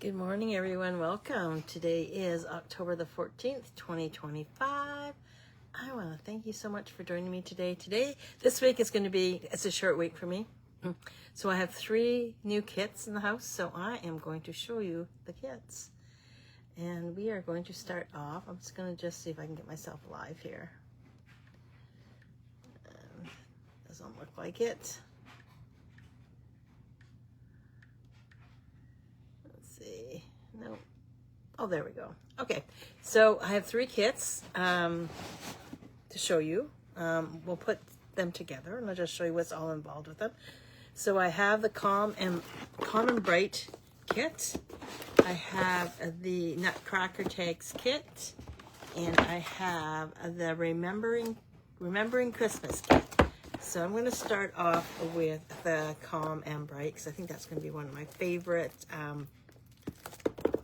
Good morning, everyone. Welcome. Today is October the 14th, 2025. I want to thank you so much for joining me today. This week is going to be, it's a short week for me. So I have 3 new kits in the house. So I am going to show you the kits. And we are going to start off. I'm just going to see if I can get myself live here. Doesn't look like it. See, no. Oh, there we go. Okay, so I have 3 kits to show you. We'll put them together and I'll just show you what's all involved with them. So I have the Calm and Bright kit. I have the Nutcracker Tags kit, and I have the Remembering Christmas kit. So I'm going to start off with the Calm and Bright because I think that's going to be one of my favorite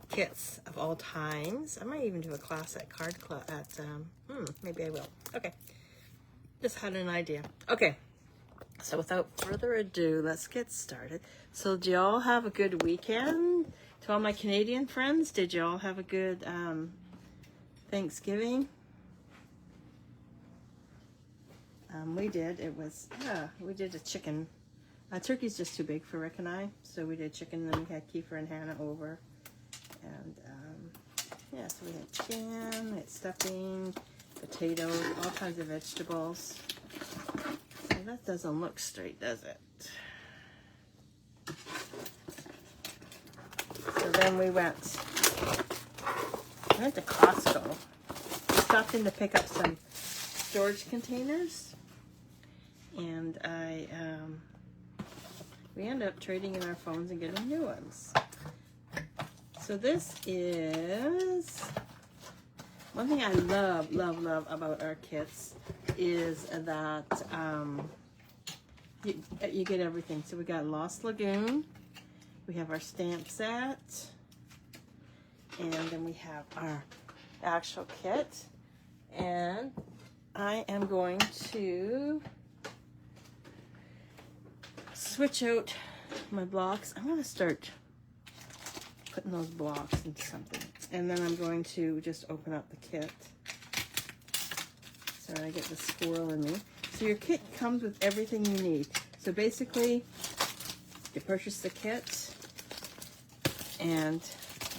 kits of all times. I might even do a class at Card Club maybe I will. Okay, just had an idea. Okay, so without further ado, let's get started. So did y'all have a good weekend? To all my Canadian friends, did y'all have a good Thanksgiving? We did. It was, we did a chicken. Turkey's just too big for Rick and I, so we did chicken, and then we had Kiefer and Hannah over. And yeah, so we had chicken, we had stuffing, potatoes, all kinds of vegetables. So that doesn't look straight, does it? So then we went to Costco. We stopped in to pick up some storage containers, and we ended up trading in our phones and getting new ones. So this is one thing I love about our kits is that you get everything. So we got Lost Lagoon, we have our stamp set, and then we have our actual kit. And I am going to switch out my blocks. I'm going to start putting those blocks into something, and then I'm going to just open up the kit. So I get the squirrel in me. So your kit comes with everything you need. So basically, you purchase the kit, and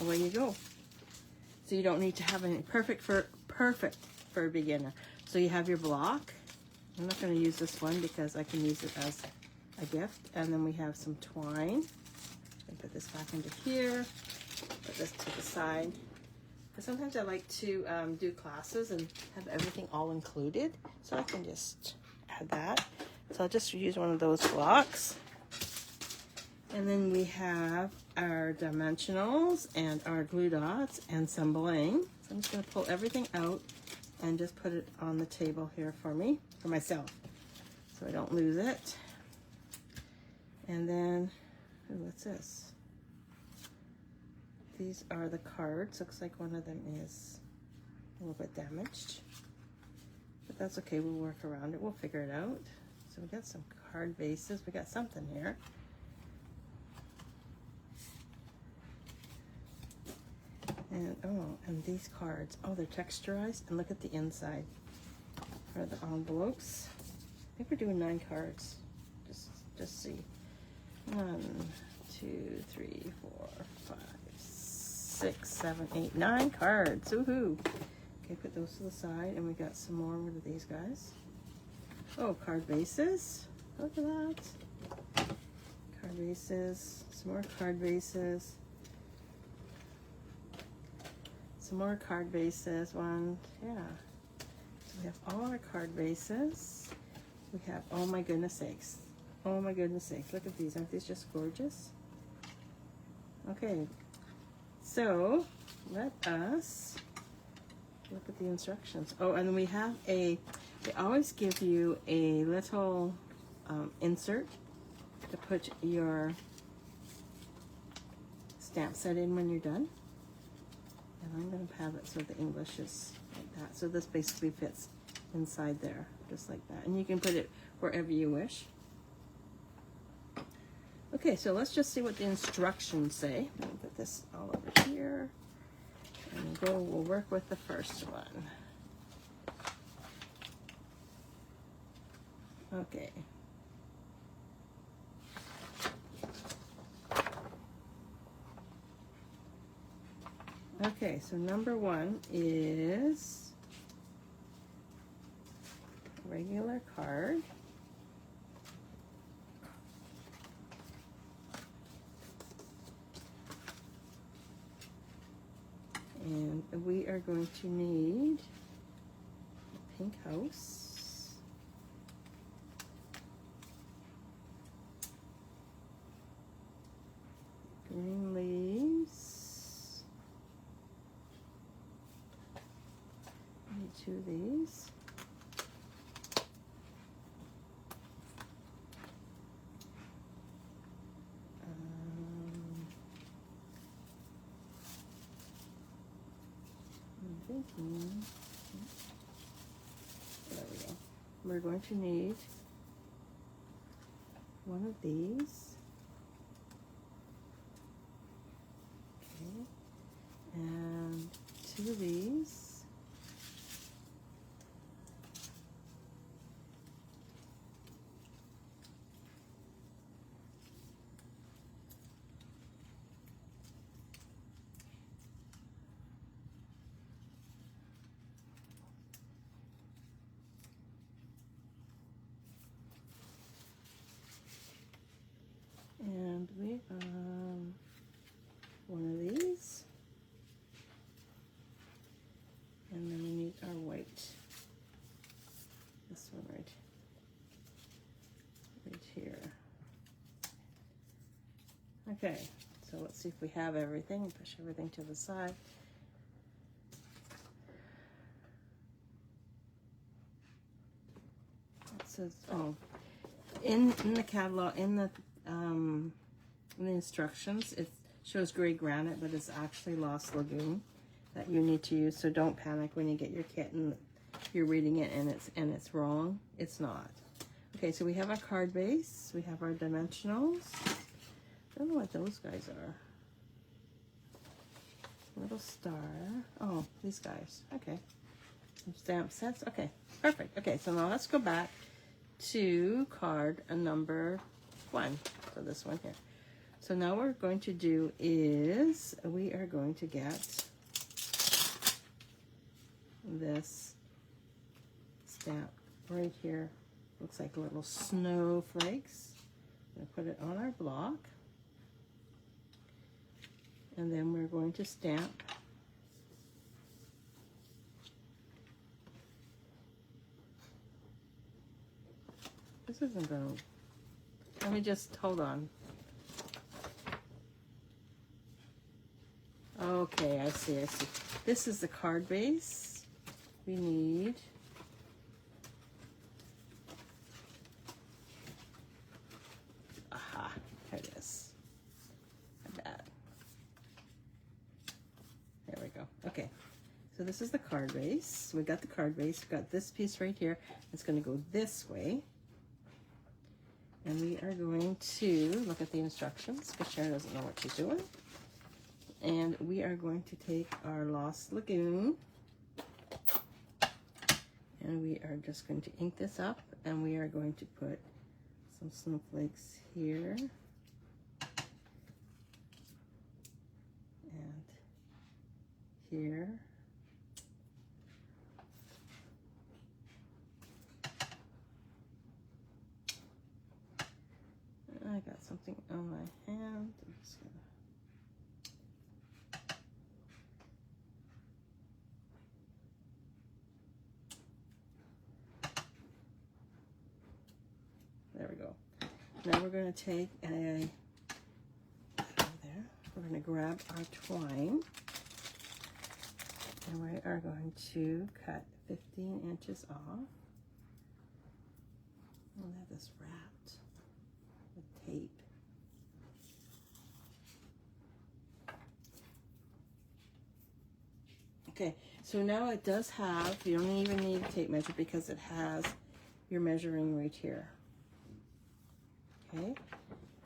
away you go. So you don't need to have anything perfect for a beginner. So you have your block. I'm not going to use this one because I can use it as a gift. And then we have some twine. Put this back into here, put this to the side. Because sometimes I like to do classes and have everything all included, so I can just add that. So I'll just use one of those blocks. And then we have our dimensionals and our glue dots and some bling. So I'm just going to pull everything out and just put it on the table here for myself, so I don't lose it. And then, what's this? These are the cards. Looks like one of them is a little bit damaged, but that's okay. We'll work around it. We'll figure it out. So we got some card bases. We got something here. And and these cards. Oh, they're texturized. And look at the inside. Are the envelopes? I think we're doing 9 cards. Just see. 1, 2, 3, 4, 5, 6, 7, 8, 9 cards. Woohoo! Okay, put those to the side, and we got some more. What are these guys? Oh, card bases. Look at that. Card bases. Some more card bases. Some more card bases. Yeah. So we have all our card bases. We have, oh my goodness sakes. Oh my goodness sakes, look at these. Aren't these just gorgeous? Okay, so let us look at the instructions. Oh, and we have they always give you a little insert to put your stamp set in when you're done. And I'm going to have it so the English is like that. So this basically fits inside there, just like that. And you can put it wherever you wish. Okay, so let's just see what the instructions say. Let me put this all over here. And we'll work with the first one. Okay. Okay, so number 1 is a regular card. And we are going to need a pink house, green leaves, I need 2 of these, thinking, there we go. We're going to need 1 of these, okay, and 2 of these, and we 1 of these, and then we need our white, this one right here. Okay, so let's see if we have everything. Push everything to the side. It says, oh, in the catalog, in the instructions, it shows gray granite, but it's actually Lost Lagoon that you need to use. So don't panic when you get your kit and you're reading it and it's wrong. It's not. Okay, so we have our card base. We have our dimensionals. I don't know what those guys are. Little star. Oh, these guys. Okay. Some stamp sets. Okay, perfect. Okay, so now let's go back to card number 1. So this one here. So now what we're going to do is we are going to get this stamp right here. Looks like little snowflakes. I'm going to put it on our block. And then we're going to stamp this isn't going to, let me just, hold on. Okay, I see. This is the card base. We need aha, here it is. Bad. There we go. Okay, so this is the card base. We got the card base. We got this piece right here. It's going to go this way. And we are going to look at the instructions because Sharon doesn't know what she's doing. And we are going to take our Lost Lagoon and we are just going to ink this up, and we are going to put some snowflakes here and here. I got something on my hand. I'm just gonna... There we go. Now we're going to take a, we're going to grab our twine, and we are going to cut 15 inches off. I'll have this wrapped with tape. Okay, so now it does have, you don't even need a tape measure because it has your measuring right here. Okay,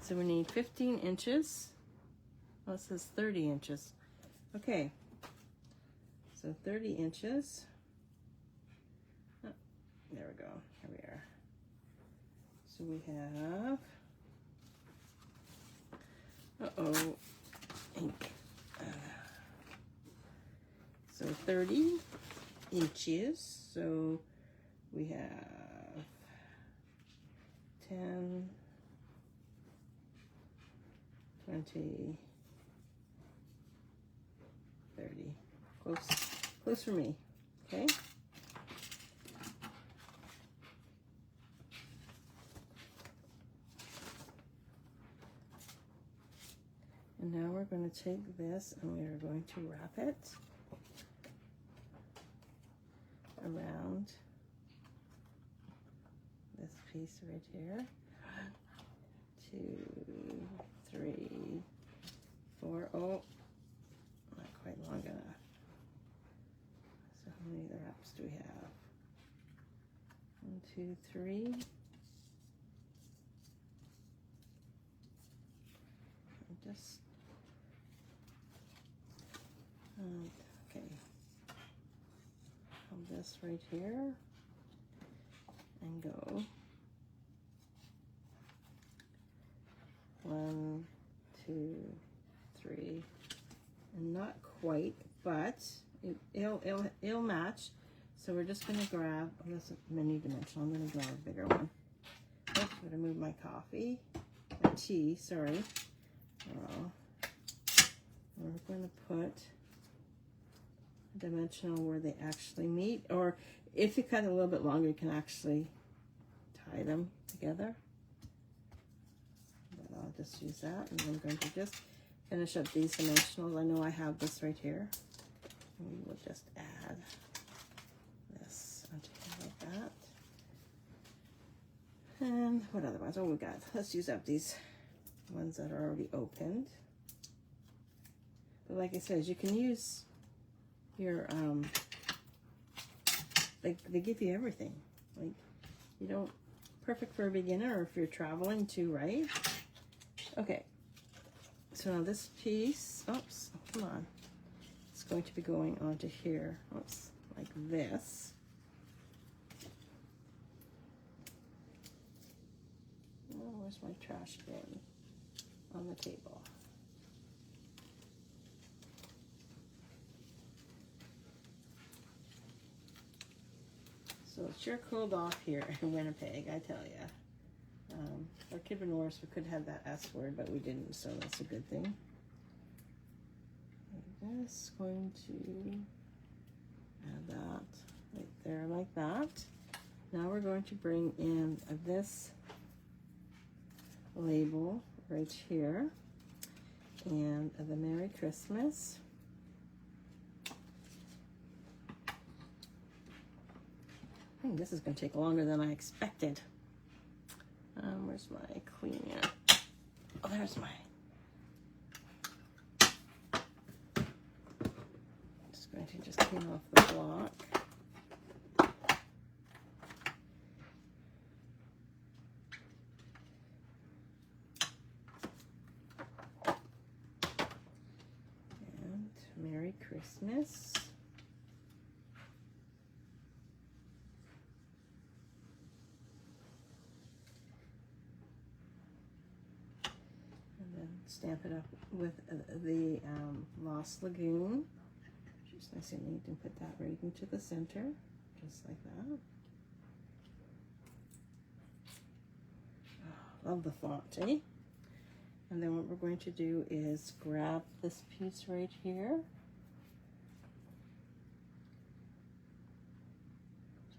So we need 15 inches. Oh, it says 30 inches. Okay. So 30 inches. Oh, there we go. Here we are. So we have, uh-oh, ink. So 30 inches. So we have 10, 20, 30. Close for me. Okay. And now we're going to take this and we are going to wrap it around this piece right here. 1, 2, 3, 4. Oh, not quite long enough. So how many wraps do we have? 1, 2, 3. Just okay. Hold this right here and go 1, 2, 3, and not quite, but it'll match. So we're just gonna grab this mini dimensional. I'm gonna grab a bigger one. Oops, I'm gonna move my coffee or tea. Sorry. We're going to put a dimensional where they actually meet, or if you cut it a little bit longer, you can actually tie them together. But I'll just use that, and I'm going to just finish up these dimensionals. I know I have this right here. And we will just add this onto here like that. And what other ones? Oh, we got. Let's use up these ones that are already opened. But like I said, you can use your like they give you everything. Like you don't, perfect for a beginner or if you're traveling too, right? Okay. So now this piece, oops, come on. It's going to be going onto here. Oops, like this. Oh, where's my trash bin? On the table. So it's sure cooled off here in Winnipeg, I tell ya. Our Kid Norris, we could have that S word, but we didn't, so that's a good thing. I'm just going to add that right there like that. Now we're going to bring in this label right here and the Merry Christmas. I think this is going to take longer than I expected. Where's my cleaner? Oh, there's my. Just going to just clean off the block. And Merry Christmas. Stamp it up with the Lost Lagoon. Just nice and neat, and put that right into the center, just like that. Oh, love the font, eh? And then what we're going to do is grab this piece right here.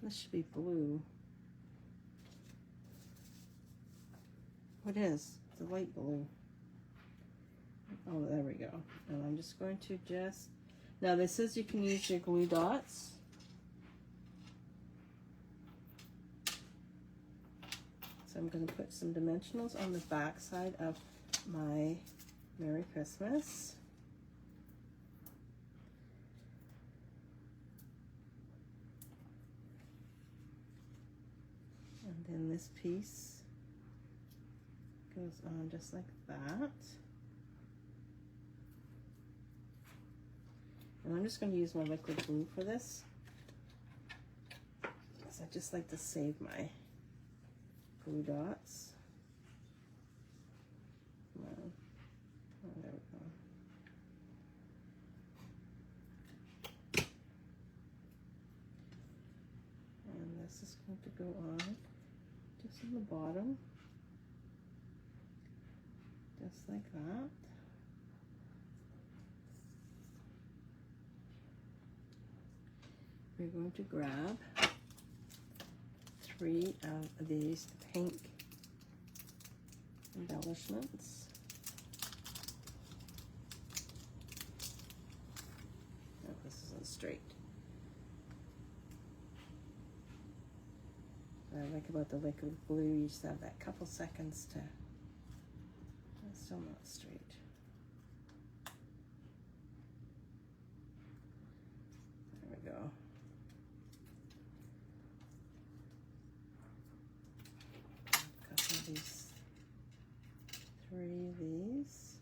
This should be blue. What is? It's a light blue. Oh, there we go. And I'm just going to now this says you can use your glue dots. So I'm going to put some dimensionals on the back side of my Merry Christmas. And then this piece goes on just like that. And I'm just going to use my liquid glue for this, because I just like to save my glue dots. Come on. Oh, there we go. And this is going to go on just on the bottom, just like that. We're going to grab 3 of these pink embellishments. Oh, this isn't straight. What I like about the liquid glue, you just have that couple seconds to, it's still not straight. There we go. These 3 of these.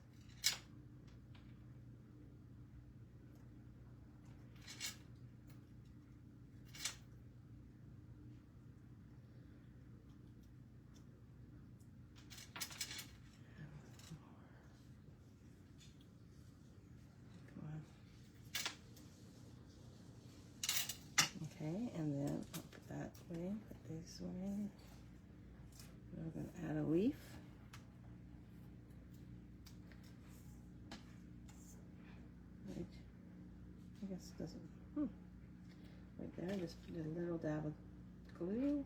Come on. Okay, and then I'll put that way, put this way. We're going to add a leaf. Right. I guess it doesn't. Right there, just put a little dab of glue.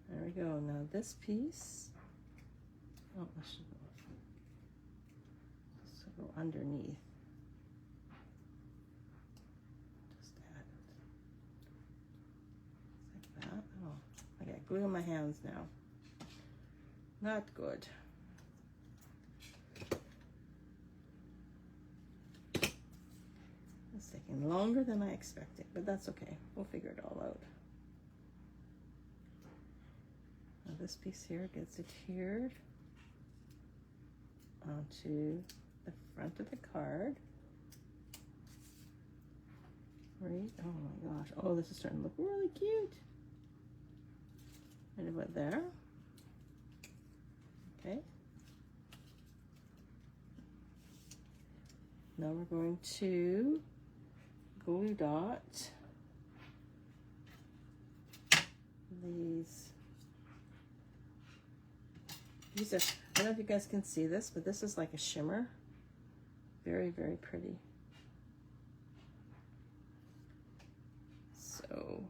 There we go. Now this piece, oh, this should go underneath. I got glue in my hands now. Not good. It's taking longer than I expected, but that's okay. We'll figure it all out. Now this piece here gets adhered onto the front of the card. Right? Oh my gosh. Oh, this is starting to look really cute. Right about there. Okay. Now we're going to glue dot these. These are, I don't know if you guys can see this, but this is like a shimmer. Very, very pretty. So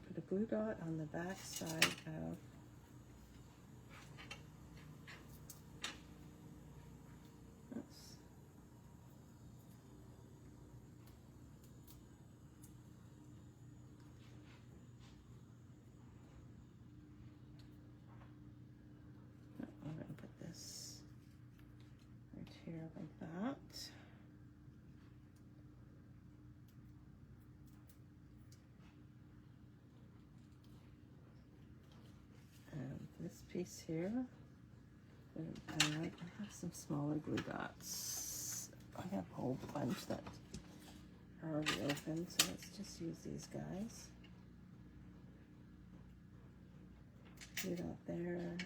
put a glue dot on the back side of here like that. And this piece here, I have some smaller glue dots. I have a whole bunch that are already open, so let's just use these guys. Glue dot there,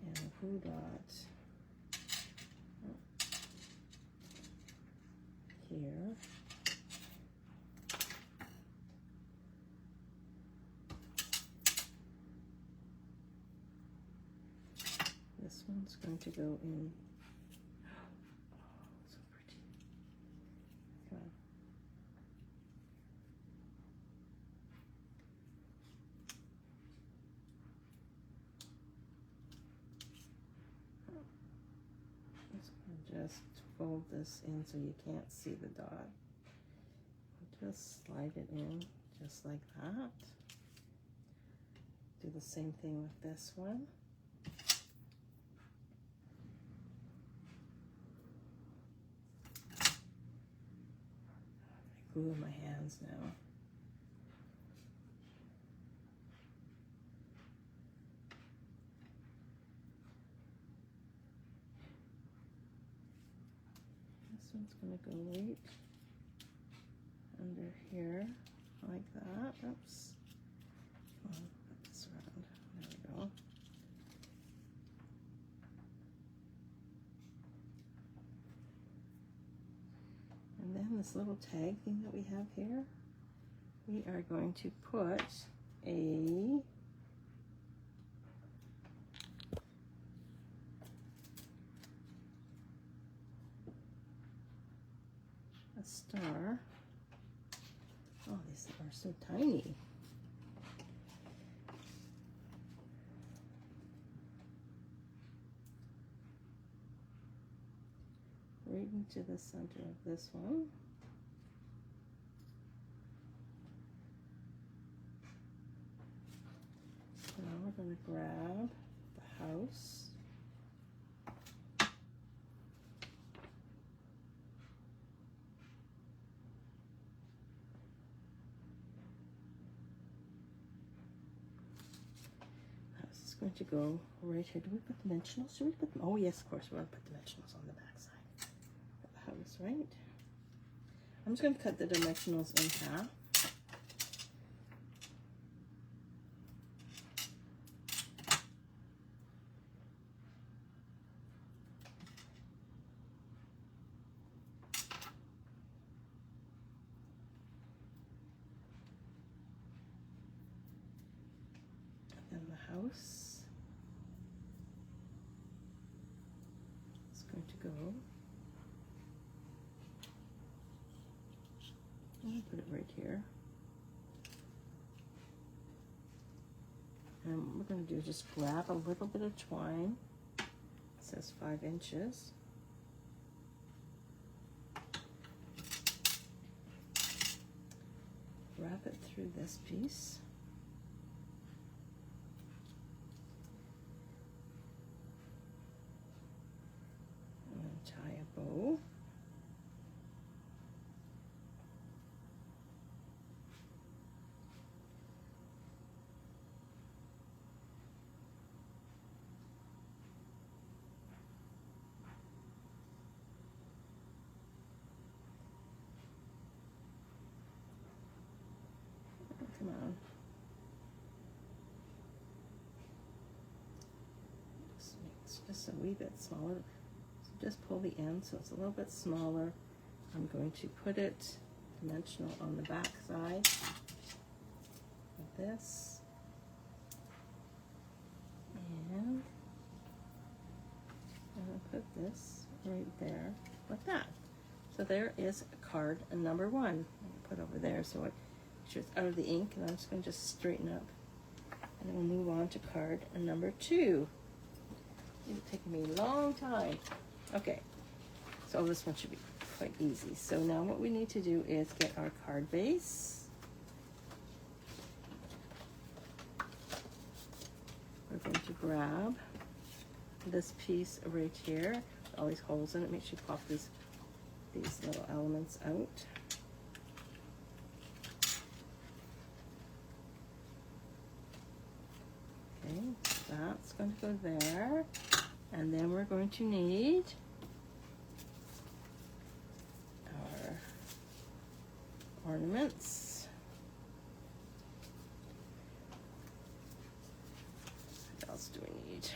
and a glue dot here. This one's going to go in. Oh, so pretty. Come on. Just fold this in so you can't see the dot. Just slide it in just like that. Do the same thing with this one. glue in my hands now. This one's going to go right under here like that. Oops. Come on, put this around. There we go. And then this little tag thing that we have here, we are going to put a star. Oh, these are so tiny. Right into the center of this one. So now we're going to grab the house. This is going to go right here. Do we put dimensionals? Should we put them? Oh yes, of course we're going to put dimensionals on the back side of the house, right? I'm just going to cut the dimensionals in half. And then the house is going to go. I'm going to put it right here. And what we're going to do is just grab a little bit of twine. It says 5 inches. Wrap it through this piece. And then tie a bow. Come on. It's just a wee bit smaller. So just pull the end so it's a little bit smaller. I'm going to put it dimensional on the back side of this. And I'll put this right there like that. So there is card number 1. I'll put over there so it it's out of the ink, and I'm just going to straighten up, and then we'll move on to card number 2. It's taken me a long time. Okay, so this one should be quite easy. So now what we need to do is get our card base. We're going to grab this piece right here, all these holes in it. Make sure you pop these little elements out. Okay, that's going to go there, and then we're going to need our ornaments. What else do we need?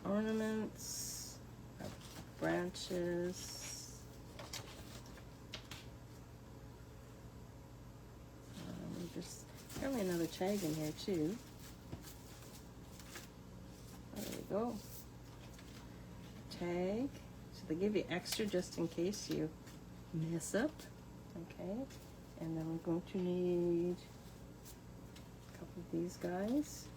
Our ornaments, our branches. Just apparently another tag in here too. There we go. Tag. So they give you extra just in case you mess up. Okay. And then we're going to need a couple of these guys.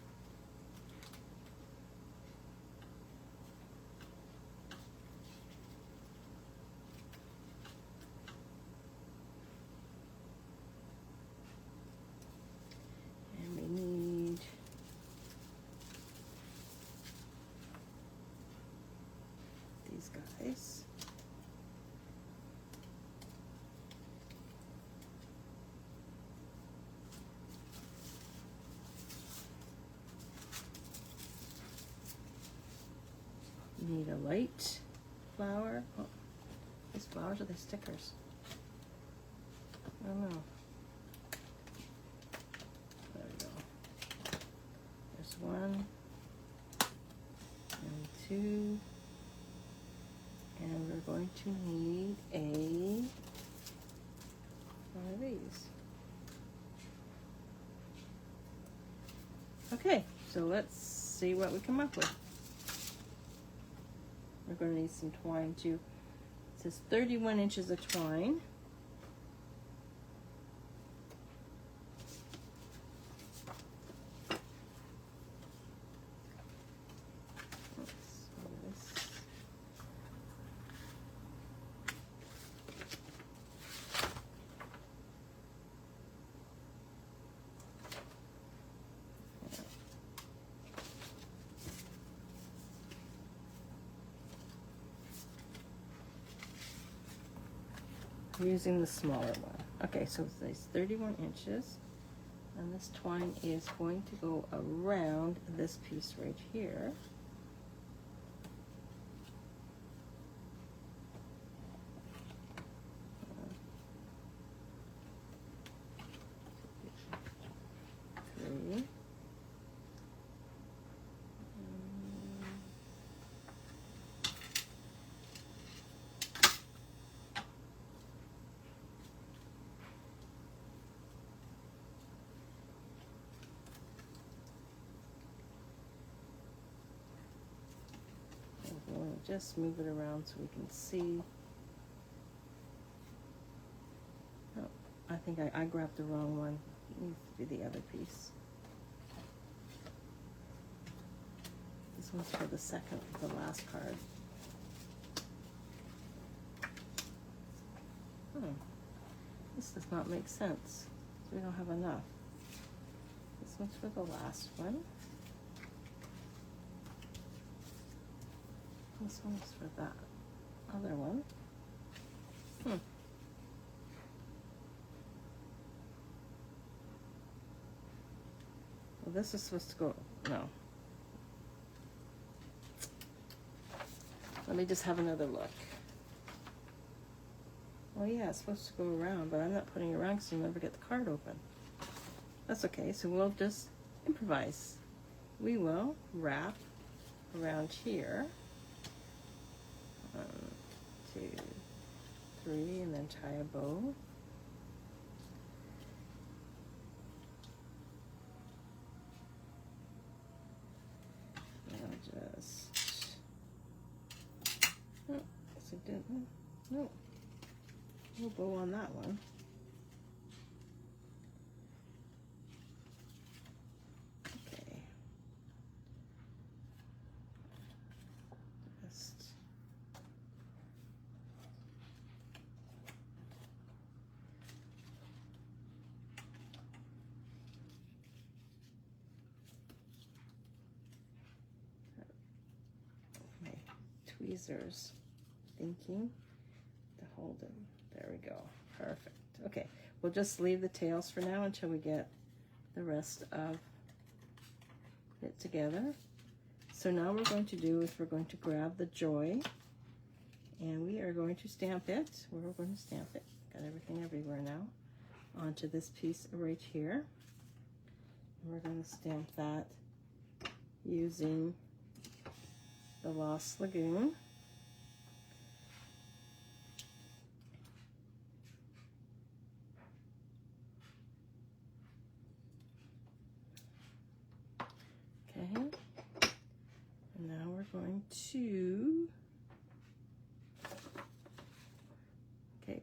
Guys. You need a light flower. Oh, these flowers are the stickers. I don't know. There we go. There's one and two. And we're going to need one of these. Okay, so let's see what we come up with. We're going to need some twine too. It says 31 inches of twine. Using the smaller one. Okay, so it's 31 inches, and this twine is going to go around this piece right here. Three. Just move it around so we can see. Oh, I think I grabbed the wrong one. It needs to be the other piece. This one's for the last card. This does not make sense. We don't have enough. This one's for the last one. This one's for that other one. Well, this is supposed to go, no. Let me just have another look. Well, yeah, it's supposed to go around, but I'm not putting it around because you'll never get the card open. That's okay, so we'll just improvise. We will wrap around here. 1, 2, 3, and then tie a bow. Now just, oh, so didn't, no, no bow on that one. Okay. Just my tweezers thinking to hold them. There we go. Perfect. Okay, we'll just leave the tails for now until we get the rest of it together. So now what we're going to do is we're going to grab the joy and we are going to stamp it. We're going to stamp it. Got everything everywhere now. Onto this piece right here. And we're going to stamp that using the Lost Lagoon. Okay, and now we're going to, okay,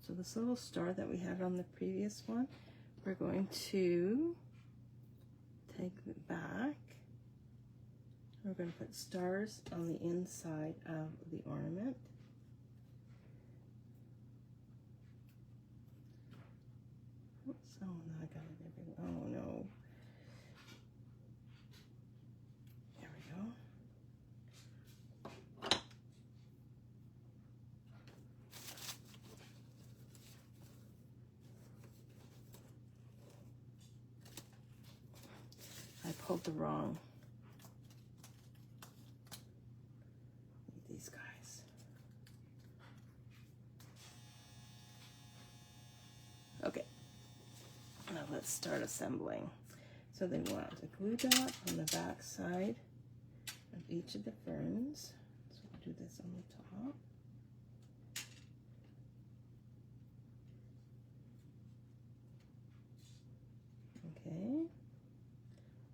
so this little star that we had on the previous one, we're going to take it back. We're going to put stars on the inside of the ornament. Oops, oh, now I got it everywhere. Oh no. There we go. the wrong. These guys. Okay, now let's start assembling. So they want a glue dot on the back side of each of the ferns. So we'll do this on the top. Okay,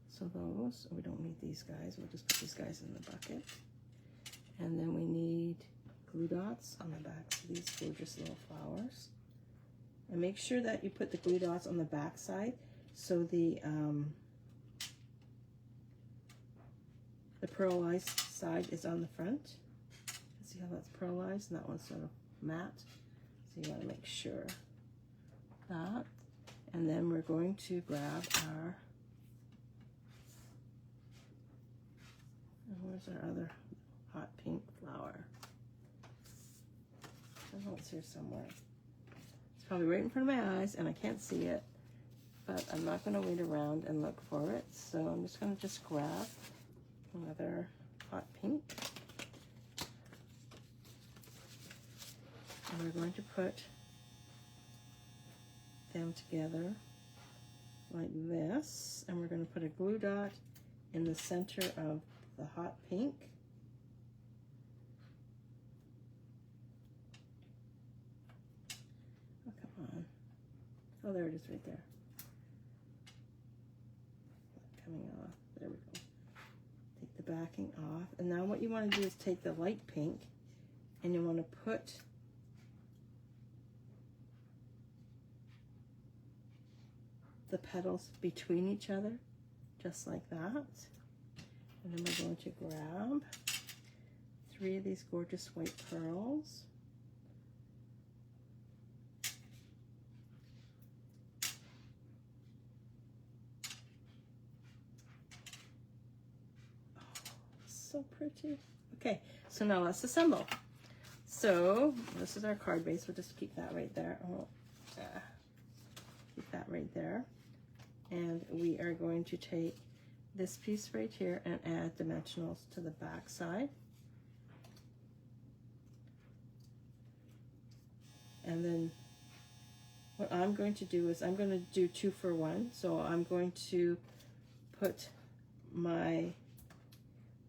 so those, we don't need these guys, we'll just put these guys in the bucket. And then we need glue dots on the backs of these gorgeous little flowers. And make sure that you put the glue dots on the back side so the pearlized side is on the front. See how that's pearlized and that one's sort of matte? So you want to make sure that. And then we're going to grab our, where's our other hot pink flower? I know it's here somewhere. It's probably right in front of my eyes and I can't see it, but I'm not going to wait around and look for it. So I'm just going to just grab another hot pink. And we're going to put them together like this, and we're going to put a glue dot in the center of the hot pink. Oh, come on. Oh, there it is right there. Coming off. There we go. Take the backing off. And now what you want to do is take the light pink and you want to put the petals between each other, just like that. And then we're going to grab 3 of these gorgeous white pearls. Oh, so pretty. Okay, so now let's assemble. So this is our card base. We'll just keep that right there. Oh, keep that right there. And we are going to take this piece right here and add dimensionals to the back side. And then what I'm going to do is I'm going to do 2 for 1. So I'm going to put my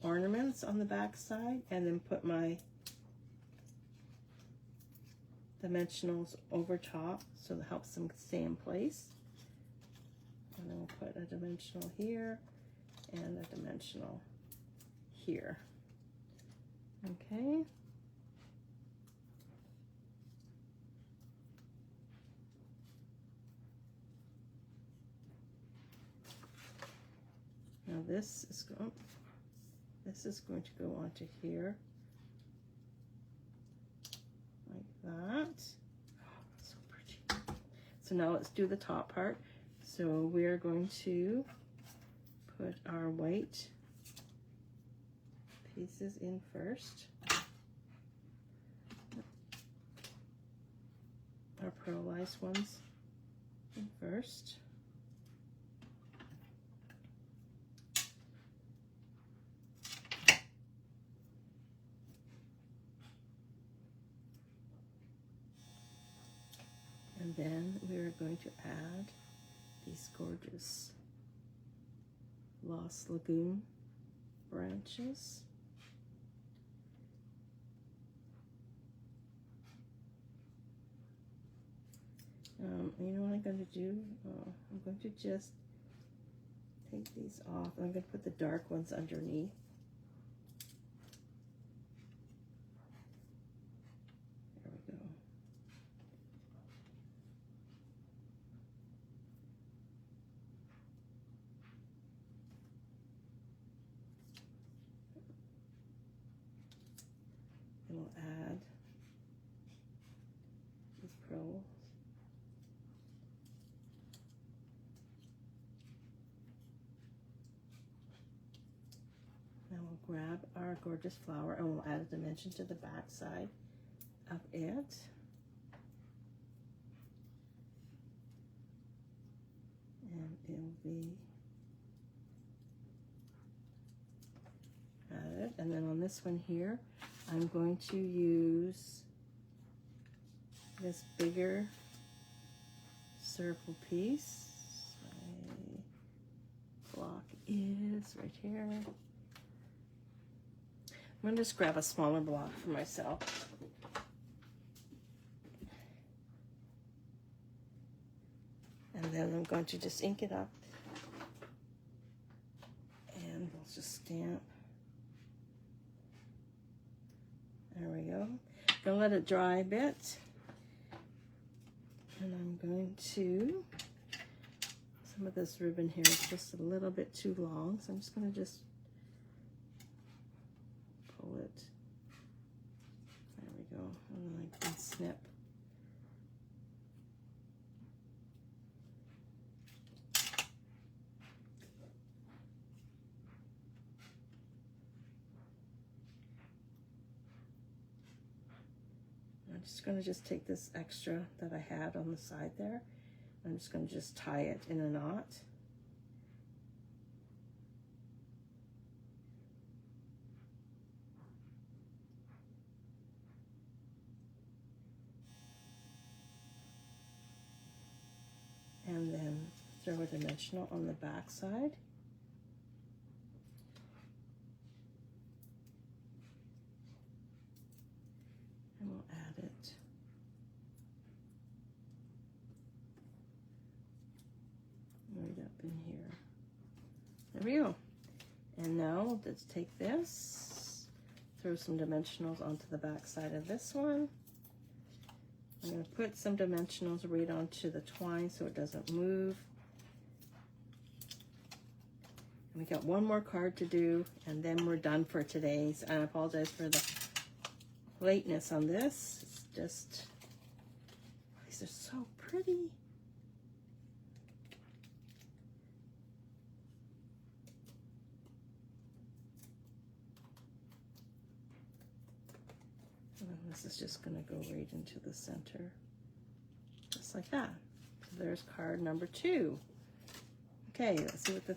ornaments on the back side and then put my dimensionals over top so that helps them stay in place. And then we'll put a dimensional here and a dimensional here. Okay. Now this is going to go onto here like that. Oh, so pretty. So now let's do the top part. So we're going to put our white pieces in first. Our pearlized ones in first. And then we're going to add these gorgeous Lost Lagoon branches. You know what I'm going to do? I'm going to just take these off. I'm going to put the dark ones underneath. There we go. And we'll add these pearls. Now we'll grab our gorgeous flower and we'll add a dimension to the back side of it. And it'll be And then on this one here, I'm going to use this bigger circle piece. My block is right here. I'm going to just grab a smaller block for myself. And then I'm going to just ink it up. And we'll just stamp. There we go. Gonna let it dry a bit. And I'm going to, some of this ribbon here is just a little bit too long, so I'm just gonna just pull it. There we go. And then I can snip. I'm just going to just take this extra that I had on the side there. I'm just going to just tie it in a knot. And then throw a dimensional on the back side. And we'll add it right up in here. There we go. And now let's take this, throw some dimensionals onto the back side of this one. I'm going to put some dimensionals right onto the twine so it doesn't move. And we got one more card to do, and then we're done for today. So I apologize for the lateness on this. It's just, these are so pretty. And this is just going to go right into the center, just like that. So there's card number 2. Okay, let's see what the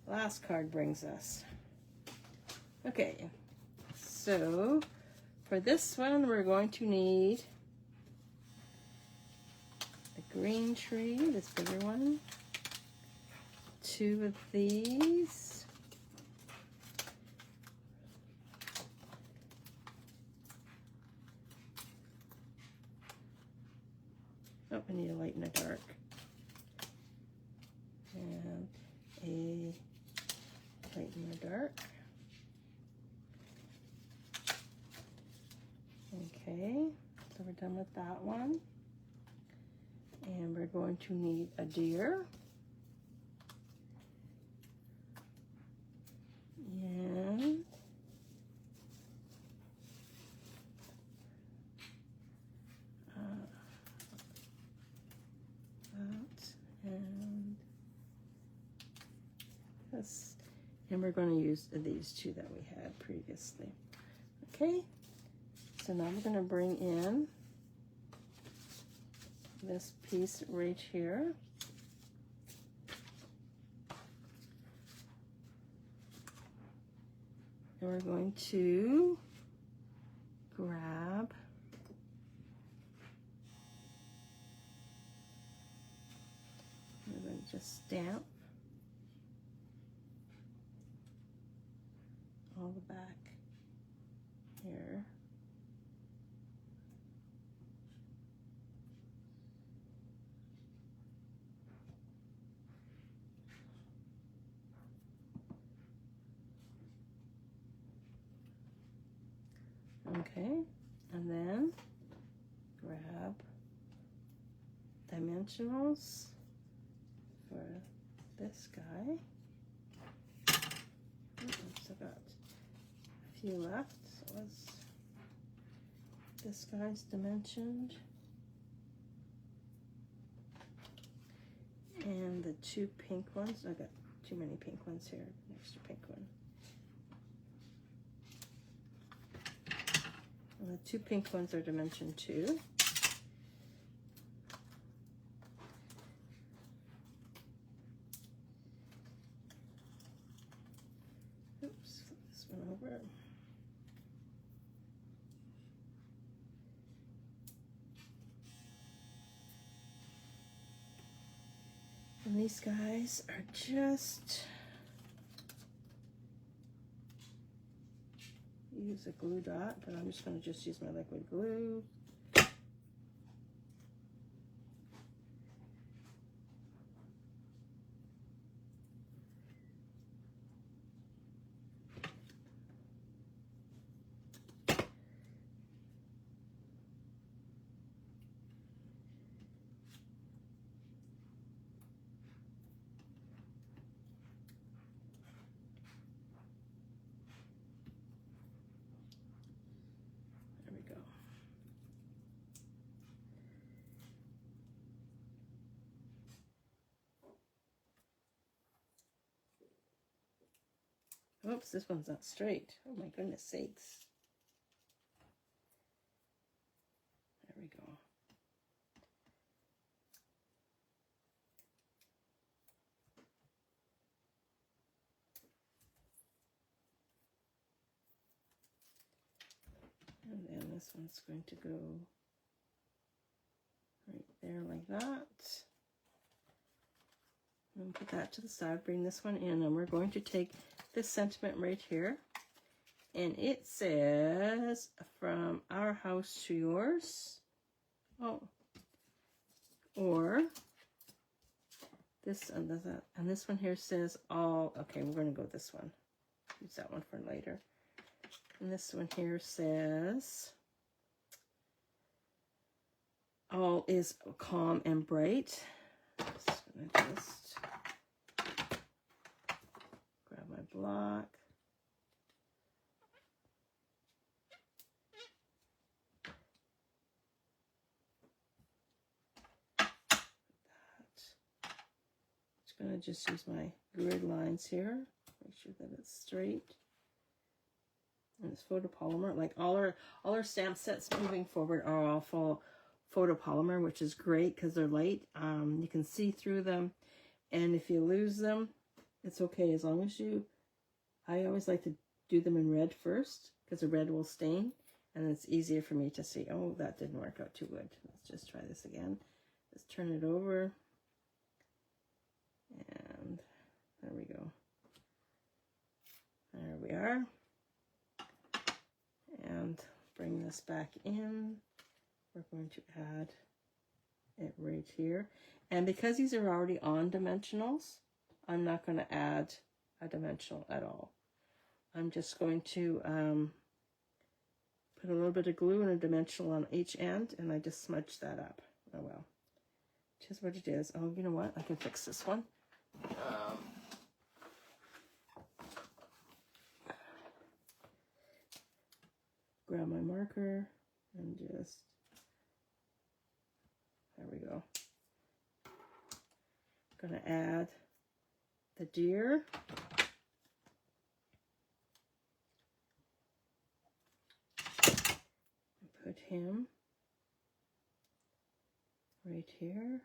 last card brings us. Okay, so for this one, we're going to need a green tree, this bigger one, 2 of these, oh, I need a light and a dark, and a light and a dark. Okay, so we're done with that one. And we're going to need a deer. And that and this. And we're going to use these 2 that we had previously. Okay. So now we're going to bring in this piece right here. And we're going to grab we're going to just stamp all the back here. Okay, and then grab dimensionals for this guy. Oops, I got a few left. So let's, this guy's dimensioned. And the 2 pink ones, I got too many pink ones here, an extra pink one. And the 2 pink ones are dimensioned 2. Oops, flip this one over. these guys are just, use a glue dot, but I'm just going to just use my liquid glue. Oops, this one's not straight. Oh my goodness sakes. There we go. And then this one's going to go right there like that. And put that to the side, bring this one in, and we're going to take this sentiment right here. And it says, from our house to yours. Oh. Or this and that. And this one here says all. Okay, we're going to go with this one. Use that one for later. And this one here says, all is calm and bright. Just going to just grab my block. I'm going to just use my grid lines here. Make sure that it's straight. And it's photopolymer. Like all our stamp sets moving forward are all full photopolymer, which is great because they're light. You can see through them, and if you lose them, it's okay as long as you. I always like to do them in red first because the red will stain, and it's easier for me to see. Oh, that didn't work out too good. Let's just try this again. Just turn it over, and there we go. There we are. And bring this back in. We're going to add it right here. And because these are already on dimensionals, I'm not going to add a dimensional at all. I'm just going to put a little bit of glue and a dimensional on each end, and I just smudge that up. Oh well. Just what it is. Oh, you know what? I can fix this one. Grab my marker and just, there we go. I'm going to add the deer. Put him right here.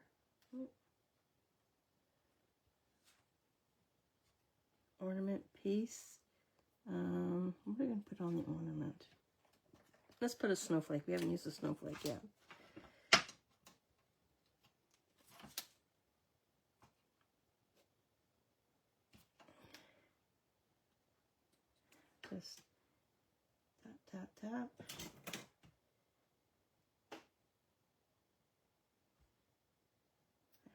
Ornament piece. What are we going to put on the ornament? Let's put a snowflake. We haven't used a snowflake yet. Just tap, tap, tap.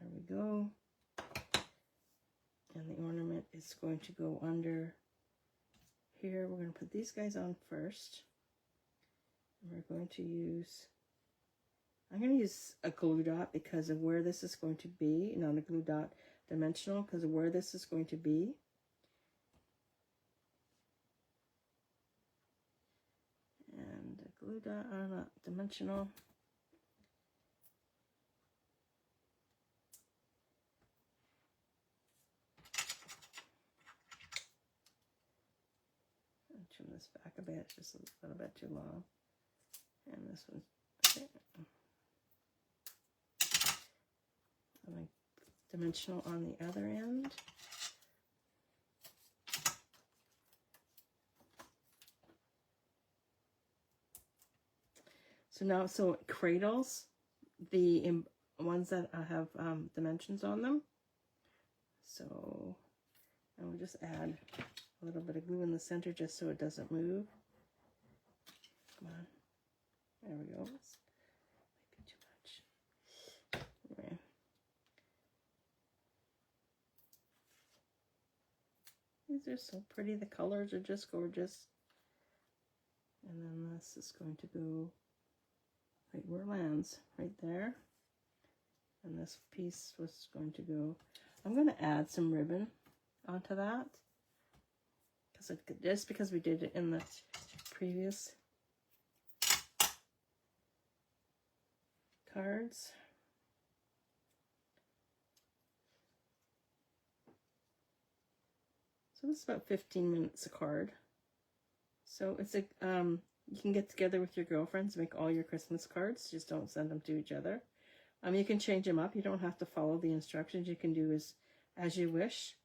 There we go. And the ornament is going to go under here. We're going to put these guys on first. We're going to use, I'm going to use a glue dot because of where this is going to be, not a glue dot dimensional, because of where this is going to be. And a glue dot, not dimensional. I'll trim this back a bit, it's just a little bit too long. And this one's okay. And dimensional on the other end. So now, so cradles, the ones that have dimensions on them, So I will just add a little bit of glue in the center just so it doesn't move. Come on. There we go. This might be too much. Anyway. These are so pretty. The colors are just gorgeous. And then this is going to go right where it lands, right there. And this piece was going to go, I'm going to add some ribbon onto that. Just because we did it in the previous cards. So this is about 15 minutes a card. So it's a you can get together with your girlfriends, make all your Christmas cards. Just don't send them to each other. You can change them up. You don't have to follow the instructions. You can do as you wish.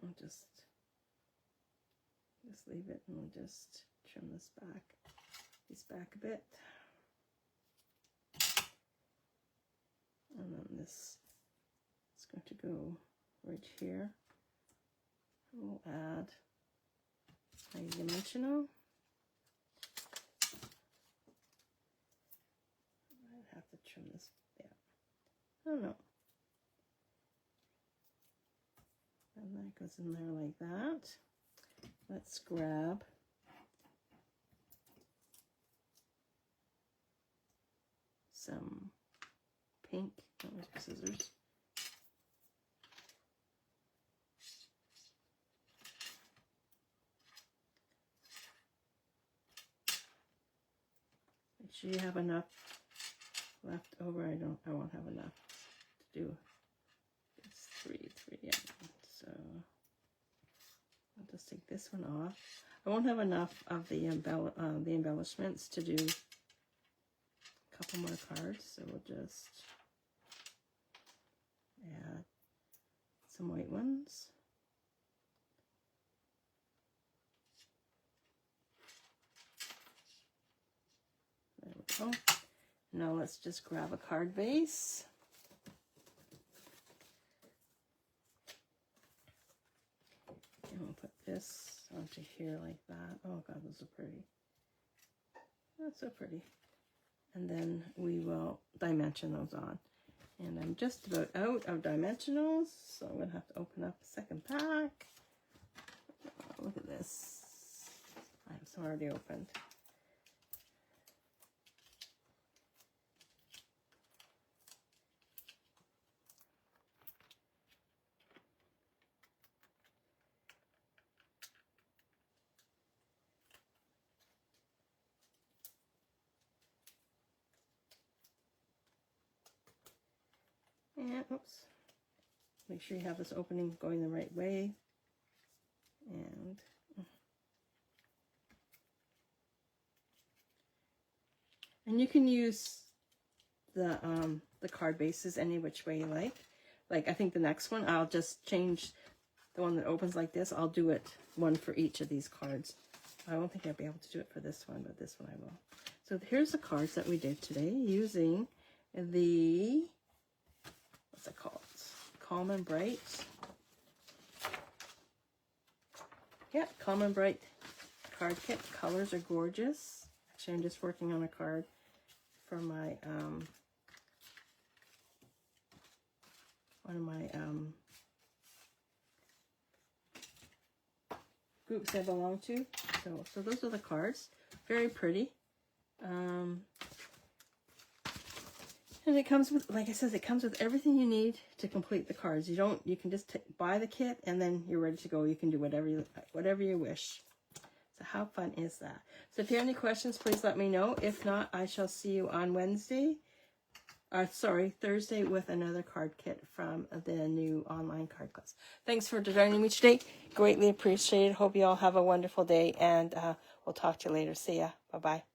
I'll just leave it, and we'll just trim this back a bit. And then this is going to go right here. We'll add high dimensional. I have to trim this. Yeah, I don't know. And that goes in there like that. Let's grab some pink. Oh, where's my scissors? Make sure you have enough left over. I won't have enough to do. It's three, yeah. So I'll just take this one off. I won't have enough of the embellishments to do a couple more cards, so we'll just add some white ones. There we go. Now let's just grab a card base. And we'll put this onto here like that. Oh God, those are pretty. That's so pretty. And then we will dimension those on. And I'm just about out of dimensionals, so I'm going to have to open up a second pack. Look at this. I have some already opened. And, oops, make sure you have this opening going the right way. And you can use the card bases any which way you like. Like, I think the next one, I'll just change the one that opens like this. I'll do it one for each of these cards. I don't think I'll be able to do it for this one, but this one I will. So here's the cards that we did today using the, what's it called? Calm and Bright. Yeah, Calm and Bright card kit. Colors are gorgeous. Actually, I'm just working on a card for my one of my groups I belong to. So those are the cards. Very pretty. And it comes with, like I said, it comes with everything you need to complete the cards. You can just buy the kit and then you're ready to go. You can do whatever you wish. So how fun is that? So if you have any questions, please let me know. If not, I shall see you on Thursday with another card kit from the new online card class. Thanks for joining me today. Greatly appreciated. Hope you all have a wonderful day, and we'll talk to you later. See ya. Bye-bye.